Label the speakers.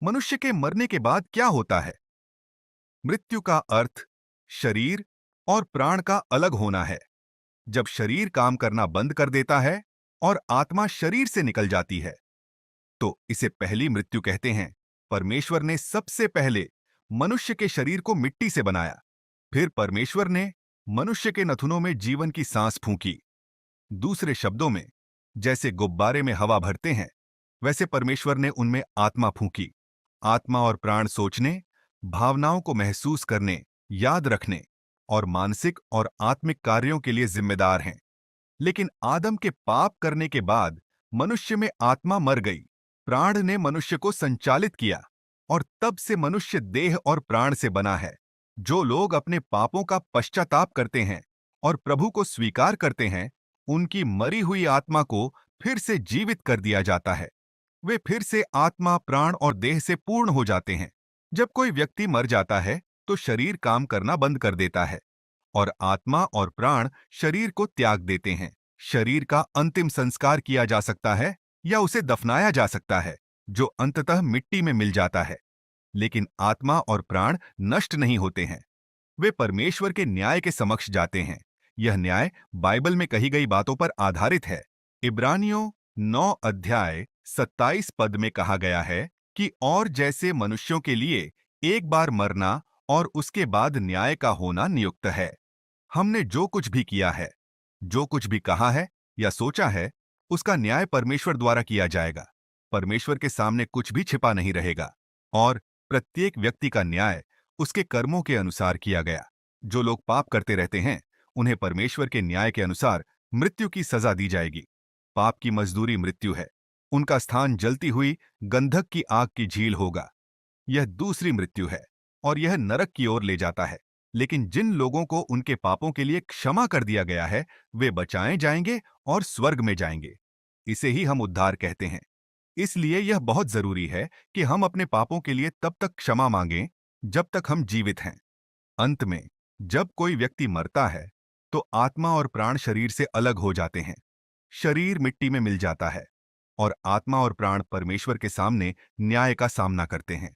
Speaker 1: मनुष्य के मरने के बाद क्या होता है? मृत्यु का अर्थ शरीर और प्राण का अलग होना है। जब शरीर काम करना बंद कर देता है और आत्मा शरीर से निकल जाती है, तो इसे पहली मृत्यु कहते हैं। परमेश्वर ने सबसे पहले मनुष्य के शरीर को मिट्टी से बनाया। फिर परमेश्वर ने मनुष्य के नथुनों में जीवन की सांस फूंकी। दूसरे शब्दों में, जैसे गुब्बारे में हवा भरते हैं, वैसे परमेश्वर ने उनमें आत्मा फूंकी। आत्मा और प्राण सोचने, भावनाओं को महसूस करने, याद रखने और मानसिक और आत्मिक कार्यों के लिए जिम्मेदार हैं। लेकिन आदम के पाप करने के बाद मनुष्य में आत्मा मर गई। प्राण ने मनुष्य को संचालित किया और तब से मनुष्य देह और प्राण से बना है। जो लोग अपने पापों का पश्चाताप करते हैं और प्रभु को स्वीकार करते हैं, उनकी मरी हुई आत्मा को फिर से जीवित कर दिया जाता है। वे फिर से आत्मा, प्राण और देह से पूर्ण हो जाते हैं। जब कोई व्यक्ति मर जाता है, तो शरीर काम करना बंद कर देता है और आत्मा और प्राण शरीर को त्याग देते हैं। शरीर का अंतिम संस्कार किया जा सकता है या उसे दफनाया जा सकता है, जो अंततः मिट्टी में मिल जाता है। लेकिन आत्मा और प्राण नष्ट नहीं होते हैं। वे परमेश्वर के न्याय के समक्ष जाते हैं। यह न्याय बाइबल में कही गई बातों पर आधारित है। इब्रानियों 9 अध्याय 27 पद में कहा गया है कि और जैसे मनुष्यों के लिए एक बार मरना और उसके बाद न्याय का होना नियुक्त है। हमने जो कुछ भी किया है, जो कुछ भी कहा है या सोचा है, उसका न्याय परमेश्वर द्वारा किया जाएगा। परमेश्वर के सामने कुछ भी छिपा नहीं रहेगा और प्रत्येक व्यक्ति का न्याय उसके कर्मों के अनुसार किया गया। जो लोग पाप करते रहते हैं, उन्हें परमेश्वर के न्याय के अनुसार मृत्यु की सजा दी जाएगी। पाप की मजदूरी मृत्यु है। उनका स्थान जलती हुई गंधक की आग की झील होगा। यह दूसरी मृत्यु है और यह नरक की ओर ले जाता है। लेकिन जिन लोगों को उनके पापों के लिए क्षमा कर दिया गया है, वे बचाए जाएंगे और स्वर्ग में जाएंगे। इसे ही हम उद्धार कहते हैं। इसलिए यह बहुत जरूरी है कि हम अपने पापों के लिए तब तक क्षमा मांगें जब तक हम जीवित हैं। अंत में, जब कोई व्यक्ति मरता है, तो आत्मा और प्राण शरीर से अलग हो जाते हैं। शरीर मिट्टी में मिल जाता है और आत्मा और प्राण परमेश्वर के सामने न्याय का सामना करते हैं।